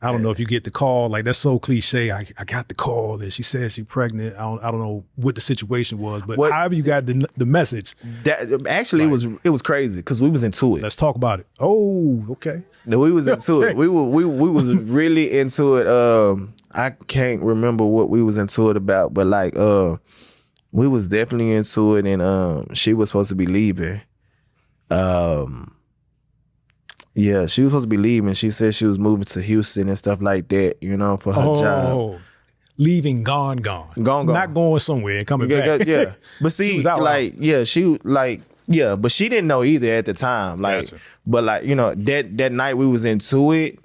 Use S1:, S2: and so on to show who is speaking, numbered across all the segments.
S1: I don't know if you get the call, like that's so cliche. I got the call and she said she's pregnant. I don't know what the situation was, but however you got the message.
S2: That actually it was crazy because we was into it.
S1: Let's talk about it. Oh, okay.
S2: No, we was into it. We was really into it. I can't remember what we was into it about, but like we was definitely into it, and she was supposed to be leaving. Yeah, she was supposed to be leaving. She said she was moving to Houston and stuff like that, you know, for her job.
S1: Leaving, gone. Not going somewhere and coming back.
S2: Yeah. But see, but she didn't know either at the time. Like, gotcha. But like, you know, that night we was into it,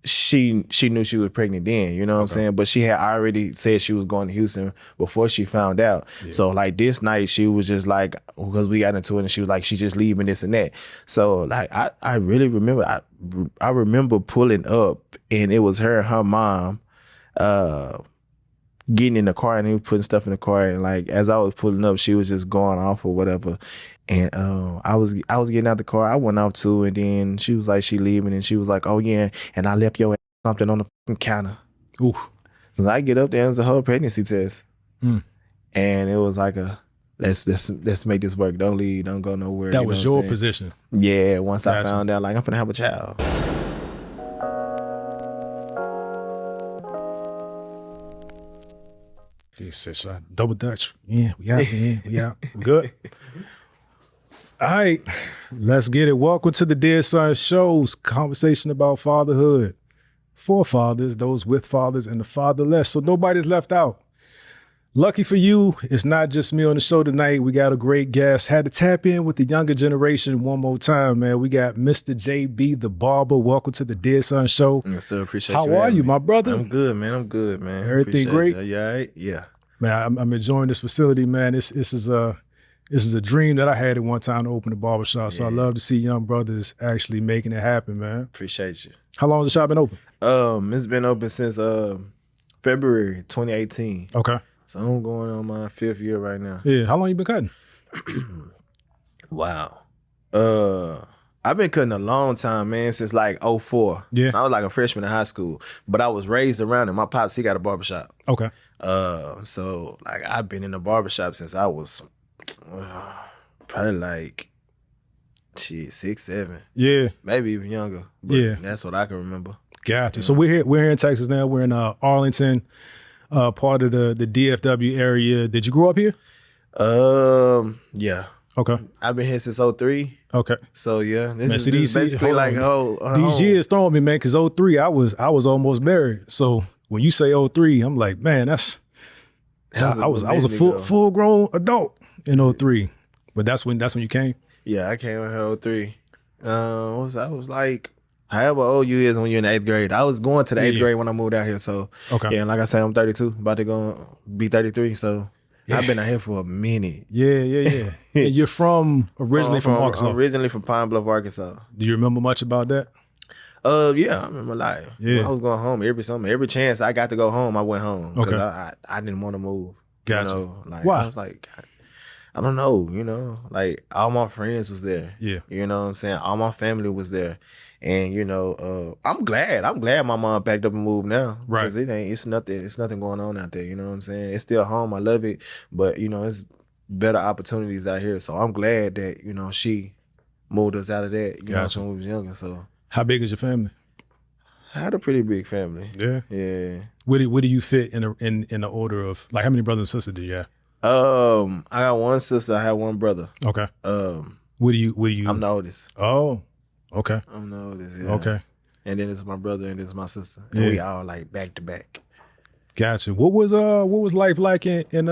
S2: she knew she was pregnant then, you know what I'm saying? But she had already said she was going to Houston before she found out. Yeah. So like this night she was just like, because we got into it and she was like, she's just leaving this and that. So like I really remember, I remember pulling up and it was her and her mom getting in the car, and he was putting stuff in the car, and like as I was pulling up, she was just going off or whatever. And I was getting out the car. I went off too, and then she was like, she leaving, and she was like, oh yeah, and I left your ass something on the fucking counter. Ooh. So I get up there, and it's a whole pregnancy test, and it was like let's make this work. Don't leave, don't go nowhere.
S1: That was your position.
S2: Yeah. Once I found out, like I'm finna have a child.
S1: He said, "Should I double dutch? Yeah, we out. Yeah, we out. We good." All right, let's get it. Welcome to the Dear Son Show's conversation about fatherhood. For fathers, those with fathers, and the fatherless. So nobody's left out. Lucky for you, it's not just me on the show tonight. We got a great guest. Had to tap in with the younger generation one more time, man. We got Mr. JB, the Barber. Welcome to the Dear Son Show.
S2: Yes, sir. Appreciate
S1: you.
S2: How
S1: are you, my brother?
S2: I'm good, man. I'm good, man.
S1: Everything great?
S2: You all right? Yeah.
S1: Man, I'm enjoying this facility, man. This is a dream that I had at one time to open a barbershop. Yeah. So I love to see young brothers actually making it happen, man.
S2: Appreciate you.
S1: How long has the shop been open?
S2: It's been open since February 2018.
S1: Okay.
S2: So I'm going on my 5th year right now.
S1: Yeah. How long you been cutting?
S2: Wow. I've been cutting a long time, man, since like 2004.
S1: Yeah.
S2: I was like a freshman in high school, but I was raised around it. My pops, he got a barbershop.
S1: Okay.
S2: So like I've been in the barbershop since I was probably like 6, 7.
S1: Yeah.
S2: Maybe even younger. But
S1: yeah.
S2: That's what I can remember.
S1: Gotcha. Yeah. So we're here in Texas now. We're in Arlington, part of the DFW area. Did you grow up here?
S2: Yeah.
S1: Okay.
S2: I've been here since 2003.
S1: Okay.
S2: So yeah, this is basically like
S1: these years throwing me, man, because 2003 I was almost married. So when you say 2003, I'm like, man, I was a full grown adult in 2003. But that's when you came?
S2: Yeah, I came in 2003. I was like, however old you is when you're in the 8th grade. I was going to the 8th grade when I moved out here. So okay. Yeah, and like I said, I'm 32, about to go be 33. So yeah. I've been out here for a minute.
S1: Yeah. And you're originally from Arkansas?
S2: I'm originally from Pine Bluff, Arkansas.
S1: Do you remember much about that?
S2: Yeah, I remember like I was going home every summer. Every chance I got to go home, I went home because I didn't want to move.
S1: Gotcha.
S2: You know, like
S1: why?
S2: I was like, I don't know, you know, like all my friends was there.
S1: Yeah.
S2: You know what I'm saying? All my family was there. And you know, I'm glad my mom packed up and moved now.
S1: Right.
S2: Because it's nothing going on out there. You know what I'm saying? It's still home. I love it. But you know, it's better opportunities out here. So I'm glad that, you know, she moved us out of that, you know, when we was younger. So
S1: how big is your family?
S2: I had a pretty big family.
S1: Yeah.
S2: Yeah.
S1: Where do you fit in the order of, like, how many brothers and sisters do you have?
S2: I got one sister, I have one brother.
S1: Okay. What do you
S2: I'm the oldest.
S1: Oh. Okay.
S2: I'm the oldest, yeah.
S1: Okay.
S2: And then it's my brother and it's my sister. And we all like back to back.
S1: Gotcha. What was life like in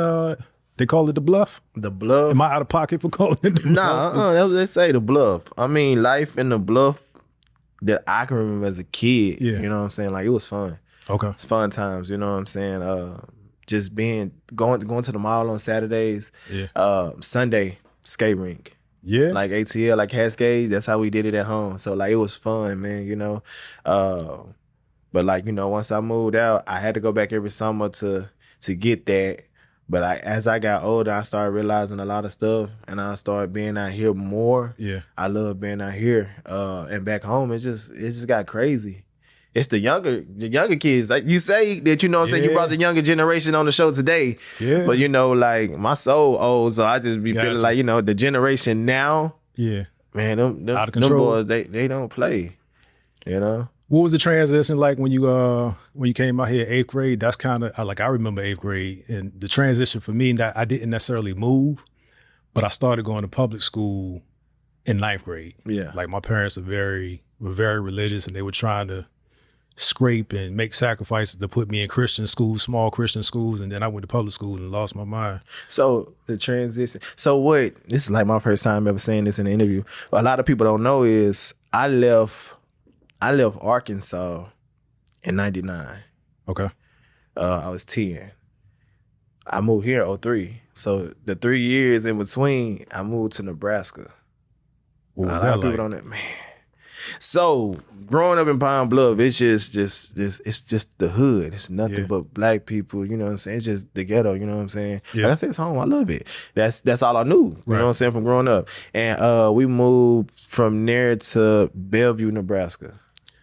S1: they call it the Bluff?
S2: The Bluff?
S1: Am I out of pocket for calling it the Bluff?
S2: Nah, that's what they say, the Bluff. I mean, life in the Bluff that I can remember as a kid, you know what I'm saying? Like, it was fun.
S1: Okay.
S2: It's fun times, you know what I'm saying? Just going to the mall on Saturdays.
S1: Yeah.
S2: Sunday, skate rink.
S1: Yeah.
S2: Like ATL, like Cascade, that's how we did it at home. So like it was fun, man, you know. But like, you know, once I moved out, I had to go back every summer to get that. But as I got older, I started realizing a lot of stuff and I started being out here more.
S1: Yeah.
S2: I love being out here. And back home, it just got crazy. It's the younger kids. Like you say that, you know what I'm saying, you brought the younger generation on the show today.
S1: Yeah.
S2: But you know, like my soul old, so I just be feeling like, you know, the generation now, man, them boys, they don't play. You know?
S1: What was the transition like when you came out here 8th grade? That's kind of like, I remember 8th grade, and the transition for me, that I didn't necessarily move, but I started going to public school in 9th grade.
S2: Yeah.
S1: Like my parents were very religious, and they were trying to scrape and make sacrifices to put me in Christian schools, small Christian schools, and then I went to public school and lost my mind.
S2: So the transition. So what? This is like my first time ever saying this in an interview. What a lot of people don't know is I left Arkansas in 99.
S1: Okay.
S2: I was 10. I moved here in 03. So the 3 years in between, I moved to Nebraska.
S1: What was that like?
S2: People don't know, man. So growing up in Pine Bluff, it's just it's just the hood. It's nothing but black people. You know what I'm saying? It's just the ghetto. You know what I'm saying?
S1: Yeah.
S2: Like I said, it's home. I love it. That's all I knew. You know what I'm saying? From growing up, and we moved from there to Bellevue, Nebraska.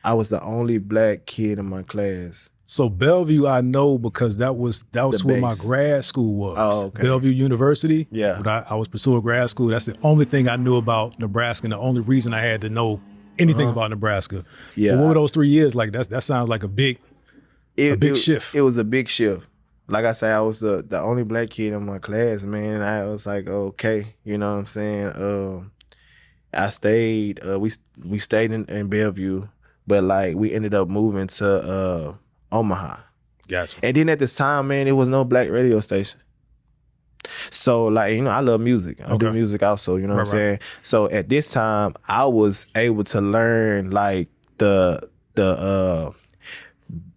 S2: I was the only black kid in my class.
S1: So Bellevue, I know because that was where my grad school was.
S2: Oh, okay.
S1: Bellevue University.
S2: Yeah.
S1: When I was pursuing grad school. That's the only thing I knew about Nebraska, and the only reason I had to know anything about Nebraska.
S2: Yeah.
S1: But what were those 3 years like? That sounds like a big shift.
S2: It was a big shift. Like I said, I was the only black kid in my class, man. I was like, okay, you know what I'm saying? I stayed, we stayed in Bellevue, but like we ended up moving to Omaha.
S1: Gotcha.
S2: And then at this time, man, there was no black radio station. So like, you know, I love music. I do music also, you know what I'm saying? So at this time, I was able to learn like the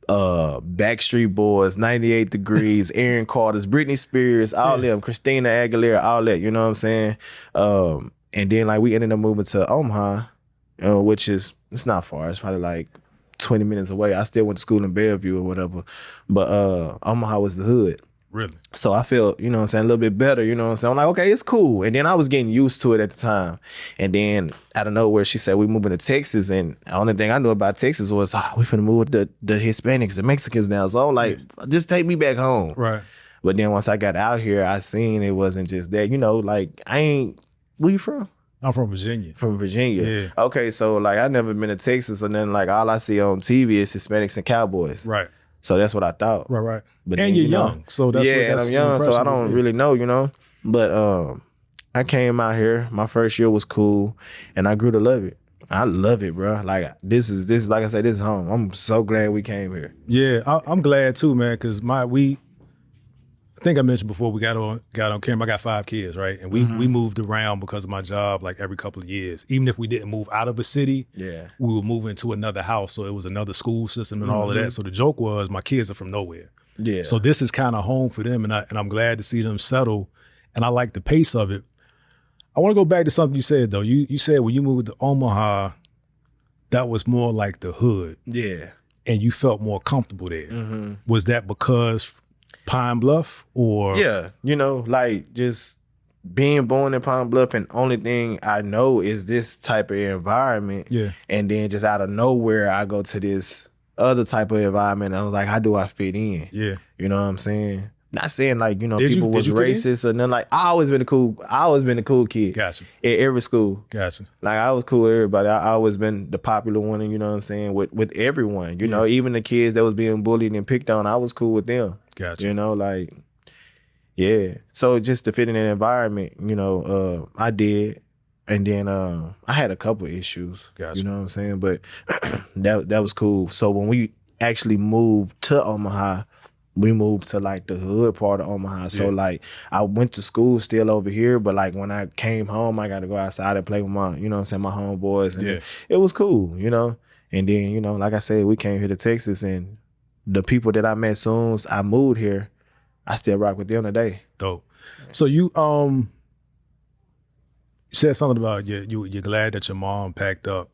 S2: Backstreet Boys, 98 Degrees, Aaron Carter's, Britney Spears, all them, Christina Aguilera, all that, you know what I'm saying? And then like we ended up moving to Omaha, which it's not far. It's probably like 20 minutes away. I still went to school in Bellevue or whatever. But Omaha was the hood.
S1: Really?
S2: So I felt, you know what I'm saying, a little bit better, you know what I'm saying? I'm like, okay, it's cool. And then I was getting used to it at the time. And then out of nowhere, she said, we moving to Texas. And the only thing I knew about Texas was, we finna move with the Hispanics, the Mexicans now. So I'm like, just take me back home.
S1: Right.
S2: But then once I got out here, I seen it wasn't just that. You know, like, where you from?
S1: I'm from Virginia.
S2: From Virginia.
S1: Yeah.
S2: Okay, so like I never been to Texas, and then like all I see on TV is Hispanics and cowboys.
S1: Right.
S2: So that's what I thought.
S1: Right.
S2: But
S1: and
S2: then,
S1: you're
S2: you know,
S1: young. So that's
S2: and I'm young, so I don't really know, you know. But I came out here. My first year was cool, and I grew to love it. I love it, bro. Like this is like I said, this is home. I'm so glad we came here.
S1: Yeah, I'm glad too, man, because I think I mentioned before we got on camera, I got 5 kids, right? And we moved around because of my job like every couple of years. Even if we didn't move out of a city, we would move into another house. So it was another school system and all of that. So the joke was my kids are from nowhere.
S2: Yeah.
S1: So this is kind of home for them, and I'm glad to see them settle. And I like the pace of it. I want to go back to something you said though. You said when you moved to Omaha, that was more like the hood.
S2: Yeah.
S1: And you felt more comfortable there. Was that because Pine Bluff or?
S2: Yeah, you know, like just being born in Pine Bluff, and only thing I know is this type of environment.
S1: Yeah.
S2: And then just out of nowhere, I go to this other type of environment. And I was like, how do I fit in?
S1: Yeah.
S2: You know what I'm saying? Not saying like, you know,
S1: Did
S2: people was
S1: you fit in?
S2: racist or nothing. Like I always been a cool kid.
S1: Gotcha.
S2: At every school.
S1: Gotcha.
S2: Like I was cool with everybody. I always been the popular one, and you know what I'm saying, with everyone. You know, even the kids that was being bullied and picked on, I was cool with them.
S1: Gotcha.
S2: You know, like, yeah. So just to fit in an environment, you know, I did. And then I had a couple of issues.
S1: Gotcha.
S2: You know what I'm saying? But that was cool. So when we actually moved to Omaha, we moved to like the hood part of Omaha. So like I went to school still over here, but like when I came home, I got to go outside and play with my, you know what I'm saying, my homeboys. And it was cool, you know? And then, you know, like I said, we came here to Texas, and the people that I met soon as I moved here, I still rock with them today.
S1: Dope. So you said something about you're glad that your mom packed up.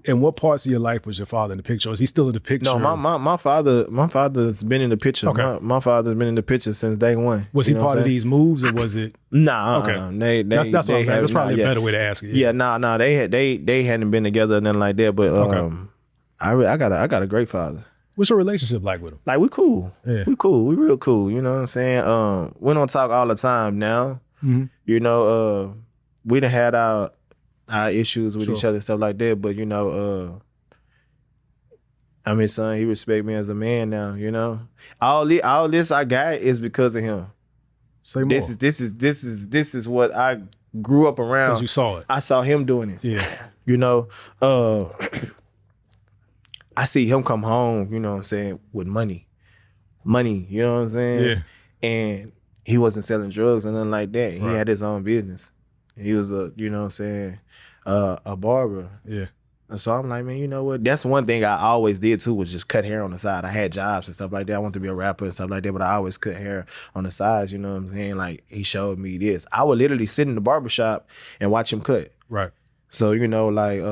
S1: In what parts of your life was your father in the picture? Or is he still in the picture?
S2: No, my father's been in the picture.
S1: Okay.
S2: My father's been in the picture since day one.
S1: Was he part of these moves, or was it?
S2: Nah,
S1: Okay.
S2: That's
S1: what I'm saying. That's probably a better way to ask it.
S2: Yeah, nah. They hadn't been together or nothing like that. But I got a great father.
S1: What's your relationship like with him?
S2: Like, we cool.
S1: Yeah.
S2: We cool. We real cool. You know what I'm saying? We don't talk all the time now.
S1: Mm-hmm.
S2: You know, we done had our issues with
S1: Sure.
S2: each other and stuff like that. But you know, I'm his son. He respect me as a man now. You know, all this I got is because of him.
S1: Say more.
S2: This is what I grew up around.
S1: Because you saw it.
S2: I saw him doing it.
S1: Yeah.
S2: You know, I see him come home, you know what I'm saying, with money, you know what I'm saying?
S1: Yeah.
S2: And he wasn't selling drugs and nothing like that. He
S1: Right.
S2: had his own business. He was you know what I'm saying, a barber.
S1: Yeah.
S2: And so I'm like, man, you know what? That's one thing I always did too, was just cut hair on the side. I had jobs and stuff like that. I wanted to be a rapper and stuff like that, but I always cut hair on the sides, you know what I'm saying? Like, he showed me this. I would literally sit in the barbershop and watch him cut.
S1: Right.
S2: So, you know, like,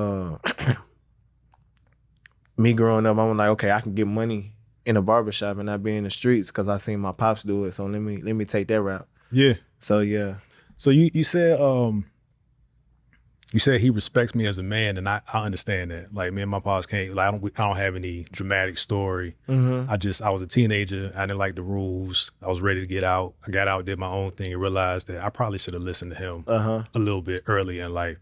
S2: me growing up, I'm like, okay, I can get money in a barbershop and not be in the streets because I seen my pops do it. So let me take that route.
S1: Yeah.
S2: So yeah.
S1: So you said he respects me as a man, and I understand that. Like, me and my pops can't. Like, I don't have any dramatic story.
S2: Mm-hmm.
S1: I was a teenager. I didn't like the rules. I was ready to get out. I got out, did my own thing, and realized that I probably should have listened to him a little bit early in life.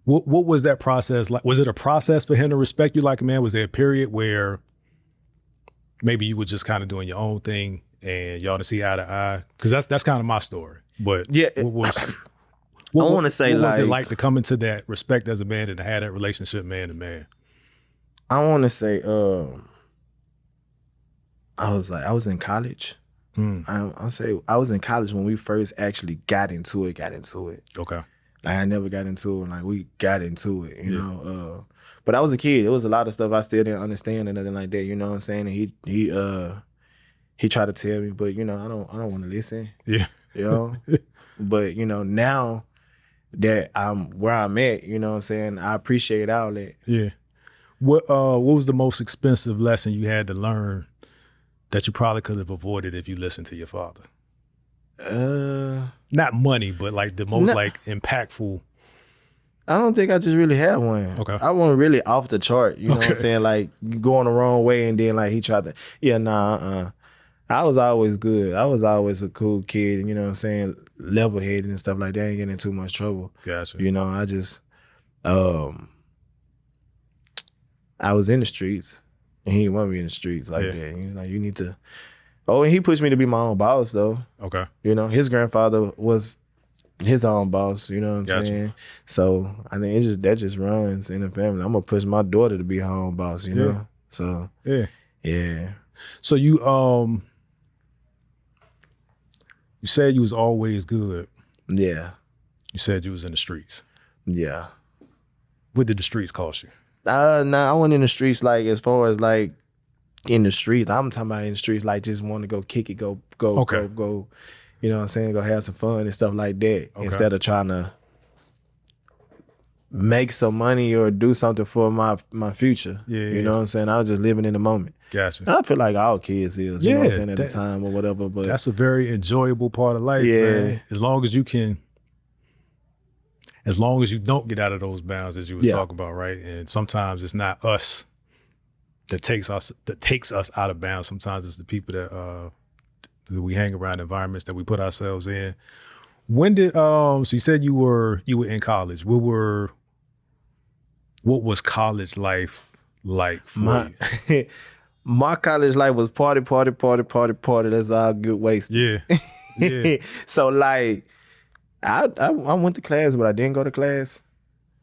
S1: What was that process like? Was it a process for him to respect you like a man? Was there a period where maybe you were just kind of doing your own thing and y'all to see eye to eye? Because that's kind of my story. But
S2: yeah,
S1: what
S2: want to say,
S1: what was
S2: like,
S1: it like to come into that respect as a man and to have that relationship man to man?
S2: I want to say, I was in college. I'll say I was in college when we first actually got into it.
S1: Okay.
S2: Like, I never got into it. Like, we got into it, you know. But I was a kid. There was a lot of stuff I still didn't understand and nothing like that. You know what I'm saying? And he tried to tell me, but you know, I don't want to listen.
S1: Yeah.
S2: You know. But you know, now that I'm where I'm at, you know what I'm saying, I appreciate all that.
S1: Yeah. What was the most expensive lesson you had to learn that you probably could have avoided if you listened to your father? Not money, but like the most like impactful.
S2: I don't think I just really had one.
S1: Okay.
S2: I wasn't really off the chart. You know what I'm saying? Like, going the wrong way, and then like he tried to. Yeah, nah. I was always good. I was always a cool kid. You know what I'm saying? Level headed and stuff like that. I ain't getting in too much trouble.
S1: Gotcha.
S2: You know, I just I was in the streets, and he didn't want me in the streets like that. He was like, you need to. Oh, and he pushed me to be my own boss, though.
S1: Okay.
S2: You know, his grandfather was his own boss. You know what I'm saying? So I think that just runs in the family. I'm gonna push my daughter to be her own boss. You know? So yeah.
S1: So you said you was always good.
S2: Yeah.
S1: You said you was in the streets.
S2: Yeah.
S1: What did the streets cost you?
S2: I went in the streets, like, as far as like in the streets. I'm talking about in the streets, like, just want to go kick it, go, you know what I'm saying, go have some fun and stuff like that, instead of trying to make some money or do something for my future. You know what I'm saying? I was just living in the moment.
S1: Gotcha.
S2: And I feel like all kids is, you know what I'm saying, at the time or whatever. But
S1: that's a very enjoyable part of life, man. As long as you don't get out of those bounds, as you were talking about, right? And sometimes it's not us that takes us out of bounds. Sometimes it's the people that we hang around, environments that we put ourselves in. When did so you said you were in college? What was college life like for you?
S2: My college life was party. That's all good wasted.
S1: Yeah.
S2: So like, I went to class, but I didn't go to class.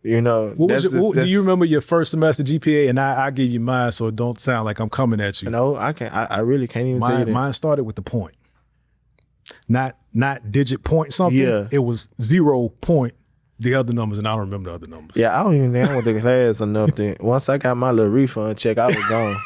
S2: You know,
S1: do you remember your first semester GPA? And I give you mine, so it don't sound like I'm coming at you.
S2: No, I can't. I really can't even say that.
S1: Mine started with the point, not digit point something.
S2: Yeah.
S1: It was 0 point. The other numbers, and I don't remember the other numbers.
S2: Yeah, I don't even think I went to class or nothing. Once I got my little refund check, I was gone.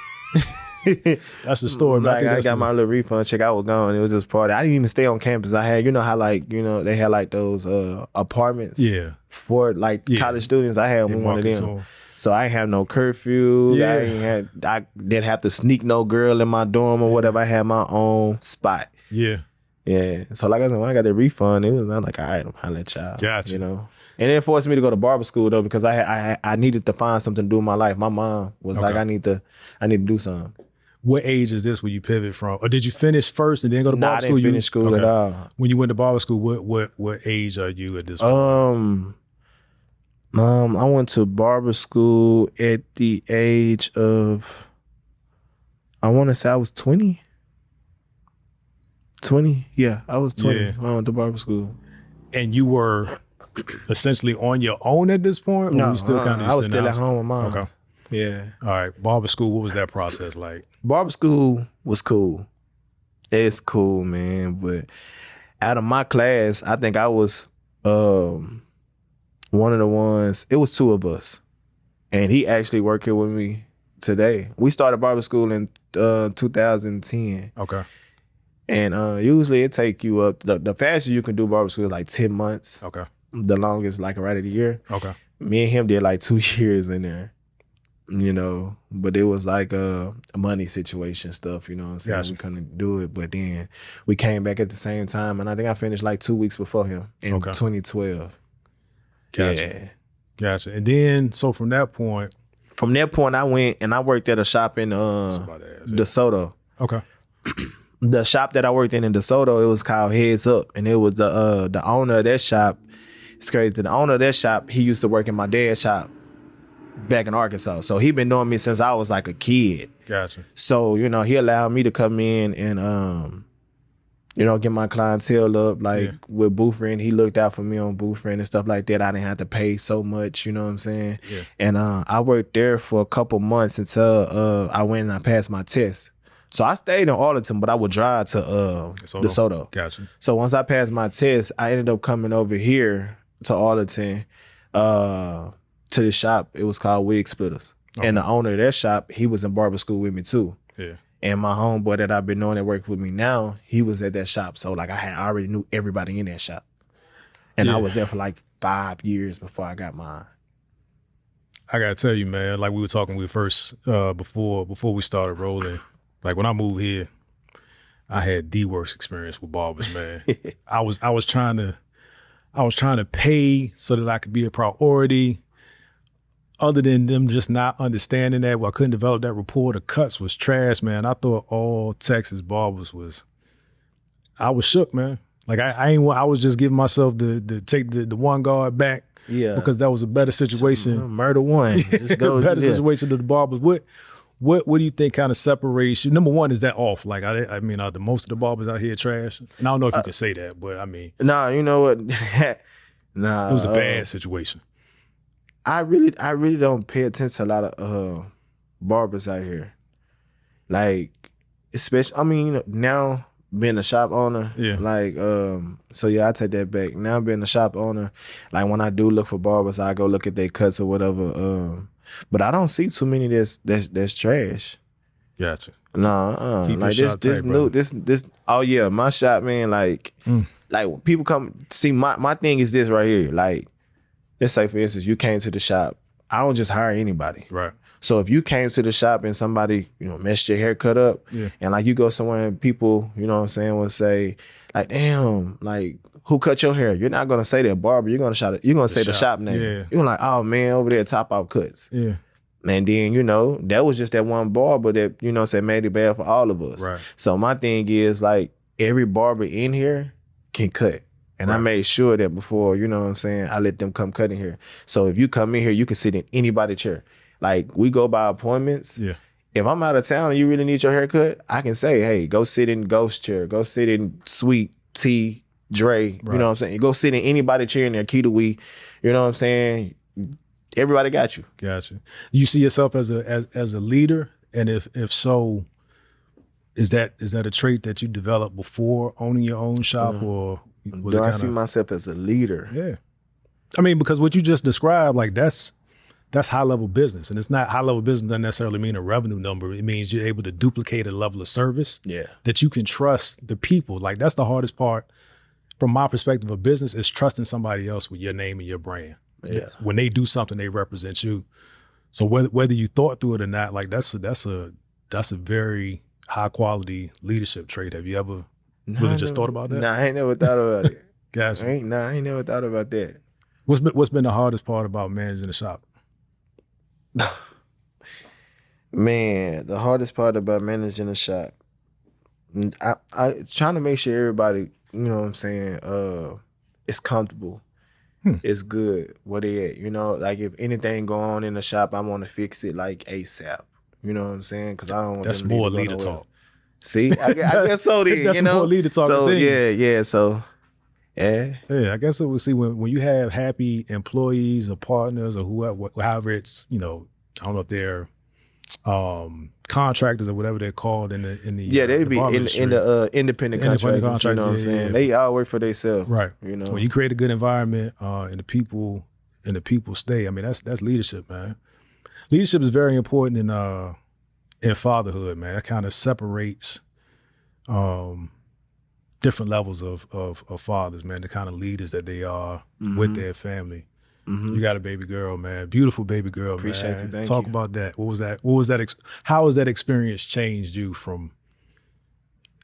S1: That's the story.
S2: Like I got my little refund check. I was gone. It was just party. I didn't even stay on campus. I had, you know how like, you know, they had like those apartments.
S1: Yeah.
S2: For like college students. I had one of them. So I ain't have no curfew.
S1: Yeah.
S2: I didn't have to sneak no girl in my dorm or whatever. I had my own spot.
S1: Yeah.
S2: Yeah. So like I said, when I got the refund, I'm like, all right, I'll let y'all.
S1: Gotcha.
S2: You know. And it forced me to go to barber school though, because I needed to find something to do in my life. My mom was like, I need to do something.
S1: What age is this when you pivot from, or did you finish first and then go to barber school?
S2: I didn't finish school at all.
S1: When you went to barber school, what age are you at this point?
S2: I went to barber school at the age of, I want to say I was 20. 20? Yeah, I was 20 when I went to barber school.
S1: And you were essentially on your own at this point? Or
S2: No,
S1: were you still
S2: I was still at home with mom.
S1: Okay.
S2: Yeah.
S1: All right. Barber school, what was that process like?
S2: Barber school was cool. It's cool, man. But out of my class, I think I was one of the ones, it was two of us. And he actually worked here with me today. We started barber school in 2010.
S1: Okay.
S2: And usually it take you up, the fastest you can do barber school is like 10 months.
S1: Okay.
S2: The longest like right of the year.
S1: Okay.
S2: Me and him did like 2 years in there, you know, but it was like a money situation stuff, you know what I'm saying?
S1: Gotcha.
S2: We couldn't do it, but then we came back at the same time, and I think I finished like 2 weeks before him in 2012.
S1: Gotcha.
S2: Yeah.
S1: Gotcha. And then, so from that point,
S2: I went and I worked at a shop in DeSoto.
S1: Okay.
S2: The shop that I worked in DeSoto, it was called Heads Up, and it was the owner of that shop. It's crazy. The owner of that shop, he used to work in my dad's shop back in Arkansas. So he been knowing me since I was like a kid.
S1: Gotcha.
S2: So, you know, he allowed me to come in and, you know, get my clientele up. Like with Boo Friend, he looked out for me on Boo Friend and stuff like that. I didn't have to pay so much, you know what I'm saying?
S1: Yeah.
S2: And I worked there for a couple months until I went and I passed my test. So I stayed in Arlington, but I would drive to DeSoto.
S1: Gotcha.
S2: So once I passed my test, I ended up coming over here to Arlington, to the shop. It was called Wig Splitters. Okay. And the owner of that shop, he was in barber school with me too.
S1: Yeah.
S2: And my homeboy that I've been knowing that worked with me now, he was at that shop. So like I already knew everybody in that shop. And I was there for like 5 years before I got mine.
S1: I gotta tell you, man, like we were talking with first, before we started rolling, like when I moved here, I had the worst experience with barbers, man. I was trying to pay so that I could be a priority. Other than them just not understanding that, I couldn't develop that rapport. The cuts was trash, man. I thought all Texas barbers I was shook, man. Like I was just giving myself take the one guard back. Yeah. Because that was a better situation.
S2: Murder one. Just go,
S1: better situation to the barbers. What do you think kind of separates you? Number one, is that off? Like, I mean, are most of the barbers out here trash? And I don't know if you can say that, but I mean.
S2: Nah, you know what? Nah.
S1: It was a bad situation.
S2: I really don't pay attention to a lot of barbers out here. Like, especially, I mean, you know, now being a shop owner, like, so yeah, I take that back. Now being a shop owner, like when I do look for barbers, I go look at their cuts or whatever. But I don't see too many that's trash.
S1: Gotcha.
S2: No, like this. Oh yeah, my shop, man. Like when people come see my thing is this right here. Like, let's say for instance, you came to the shop. I don't just hire anybody.
S1: Right.
S2: So if you came to the shop and somebody, you know, messed your haircut up, and like you go somewhere and people, you know what I'm saying, will say, like, damn, like, who cut your hair? You're not gonna say that barber. You're gonna say the shop name. Yeah. You're like, oh man, over there, Top Off Cuts. Yeah. And then, you know, that was just that one barber that, you know, said made it bad for all of us. Right. So my thing is like every barber in here can cut. And I made sure that before, you know what I'm saying, I let them come cut in here. So if you come in here, you can sit in anybody's chair. Like, we go by appointments. Yeah. If I'm out of town and you really need your haircut, I can say, hey, go sit in Ghost chair. Go sit in Sweet T, Dre. Right. You know what I'm saying? Go sit in anybody's chair in there, Key to We. You know what I'm saying? Everybody got you.
S1: Gotcha. You see yourself as a leader? And if so, is that a trait that you developed before owning your own shop, or
S2: do I see myself as a leader?
S1: Yeah. I mean, because what you just described, like that's that's high level business. And it's not high level business doesn't necessarily mean a revenue number. It means you're able to duplicate a level of service that you can trust the people. Like that's the hardest part from my perspective of business is trusting somebody else with your name and your brand.
S2: Yeah.
S1: When they do something, they represent you. So whether you thought through it or not, like that's a very high quality leadership trait. Have you ever really just thought about that?
S2: Nah, I ain't never thought about it.
S1: Gotcha.
S2: I ain't never thought about that.
S1: What's been the hardest part about managing the shop?
S2: Man, the hardest part about managing a shop, I trying to make sure everybody, you know what I'm saying, is comfortable. It's good where they at, you know, like if anything go on in the shop, I want to fix it like ASAP. You know what I'm saying? Because I don't want
S1: that's
S2: them
S1: more
S2: to
S1: leader talk.
S2: See, I guess so. Then
S1: that's
S2: you know,
S1: more leader talk.
S2: So yeah. So yeah.
S1: I guess it will see when you have happy employees or partners or whoever, however it's, you know, I don't know if they're contractors or whatever they're called in the
S2: they'd be in the independent contractors. You know what I'm saying?
S1: Yeah.
S2: They all work for themselves,
S1: right?
S2: You know,
S1: when you create a good environment and the people stay. I mean, that's leadership, man. Leadership is very important in fatherhood, man. That kind of separates different levels of fathers, man. The kind of leaders that they are with their family. You got a baby girl, man. Beautiful baby girl,
S2: Appreciate
S1: man.
S2: You. Thank
S1: Talk
S2: you.
S1: about that. What was that? How has that experience changed you from?